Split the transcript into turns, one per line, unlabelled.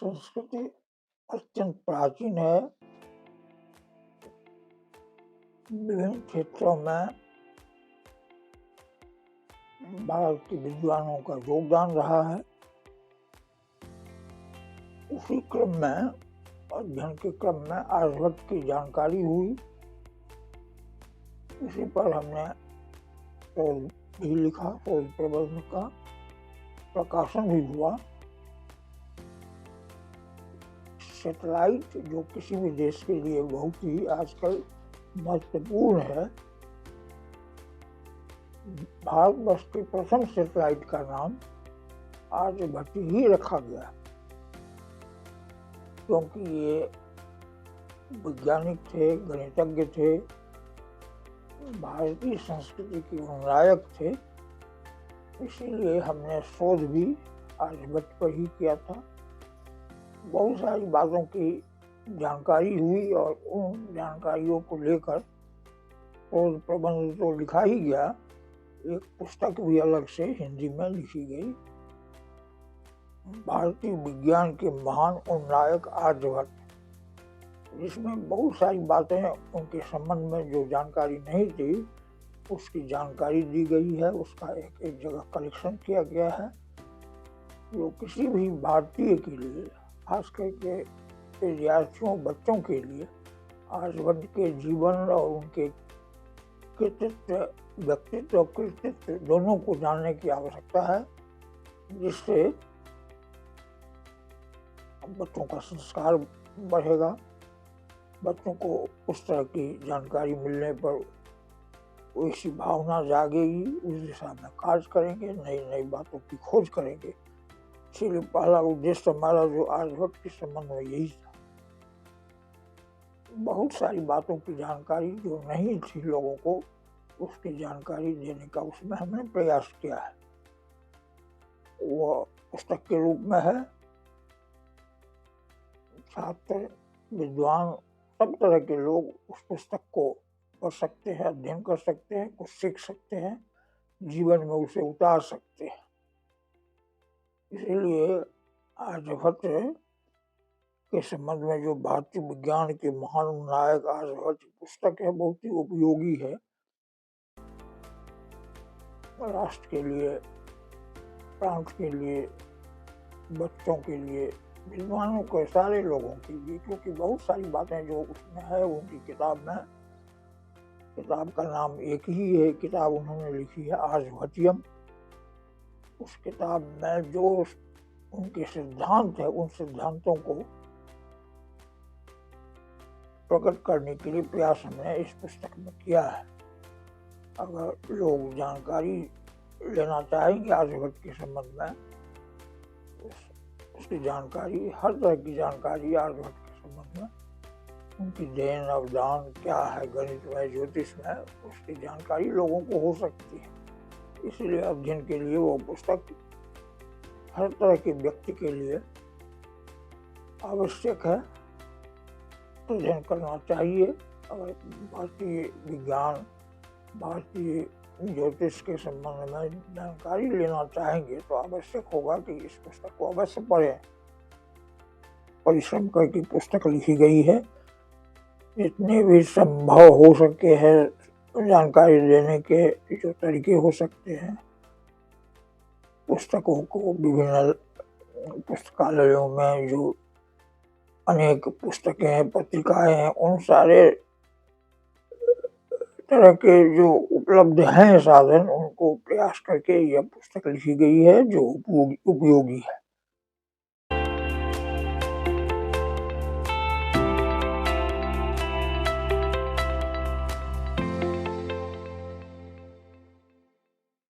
संस्कृति अत्यंत प्राचीन है। विभिन्न क्षेत्रों में भारत के विद्वानों का योगदान रहा है। उसी क्रम में अध्ययन के क्रम में आर्यभट्ट की जानकारी हुई। इसी पर हमने शोध भी लिखा, शोध प्रबंध का प्रकाशन भी हुआ। सैटेलाइट जो किसी भी देश के लिए बहुत ही आजकल महत्वपूर्ण है, भारतवर्ष के प्रथम सैटेलाइट का नाम आर्यभट्ट ही रखा गया, क्योंकि ये वैज्ञानिक थे, गणितज्ञ थे, भारतीय संस्कृति के नायक थे। इसीलिए हमने शोध भी आर्यभट्ट पर ही किया था। बहुत सारी बातों की जानकारी हुई और उन जानकारियों को लेकर शोध प्रबंध तो लिखा ही गया, एक पुस्तक भी अलग से हिंदी में लिखी गई, भारतीय विज्ञान के महान और नायक आर्यभट्ट, जिसमें बहुत सारी बातें उनके संबंध में जो जानकारी नहीं थी उसकी जानकारी दी गई है। उसका एक जगह कलेक्शन किया गया है, जो किसी भी भारतीय के लिए, खास करके विद्यार्थियों, बच्चों के लिए आर्यभट्ट के जीवन और उनके कृतित्व, व्यक्तित्व और कृतित्व दोनों को जानने की आवश्यकता है, जिससे बच्चों का संस्कार बढ़ेगा। बच्चों को उस तरह की जानकारी मिलने पर वैसी भावना जागेगी, उस दिशा में कार्य करेंगे, नई नई बातों की खोज करेंगे। इसीलिए पहला उद्देश्य हमारा जो आर्यभट्ट के संबंध में यही था। बहुत सारी बातों की जानकारी जो नहीं थी लोगों को, उसकी जानकारी देने का उसमें हमने प्रयास किया है। वो पुस्तक के रूप में है। छात्र, विद्वान, सब तरह के लोग उस पुस्तक को पढ़ सकते हैं, अध्ययन कर सकते हैं, कुछ सीख सकते हैं, जीवन में उसे उतार सकते हैं। इसीलिए आर्यभट्ट के संबंध में जो भारतीय विज्ञान के महान नायक आर्यभट्ट पुस्तक है, बहुत ही उपयोगी है राष्ट्र के लिए, प्रांत के लिए, बच्चों के लिए, विद्वानों के, सारे लोगों के लिए, क्योंकि बहुत सारी बातें जो उसमें है उनकी किताब में, किताब का नाम एक ही है, किताब उन्होंने लिखी है आर्यभट्टियम। उस किताब में जो उनके सिद्धांत है, उन सिद्धांतों को प्रकट करने के लिए प्रयास हमने इस पुस्तक में किया है। अगर लोग जानकारी लेना चाहेंगे आर्यभट्ट के संबंध में, उसकी जानकारी, हर तरह की जानकारी आर्यभट्ट के संबंध में, उनकी देन अवदान क्या है गणित में, ज्योतिष में, उसकी जानकारी लोगों को हो सकती है। इसलिए अध्ययन के लिए वो पुस्तक हर तरह के व्यक्ति के लिए आवश्यक है, अध्ययन करना चाहिए। अगर भारतीय विज्ञान, भारतीय ज्योतिष के संबंध में जानकारी लेना चाहेंगे तो आवश्यक होगा कि इस पुस्तक को अवश्य पढ़ें। परिश्रम करके पुस्तक लिखी गई है, जितने भी संभव हो सके है जानकारी देने के जो तरीके हो सकते हैं, पुस्तकों को विभिन्न पुस्तकालयों में जो अनेक पुस्तकें हैं, पत्रिकाएं हैं, उन सारे तरह के जो उपलब्ध हैं साधन, उनको प्रयास करके यह पुस्तक लिखी गई है जो उपयोगी है।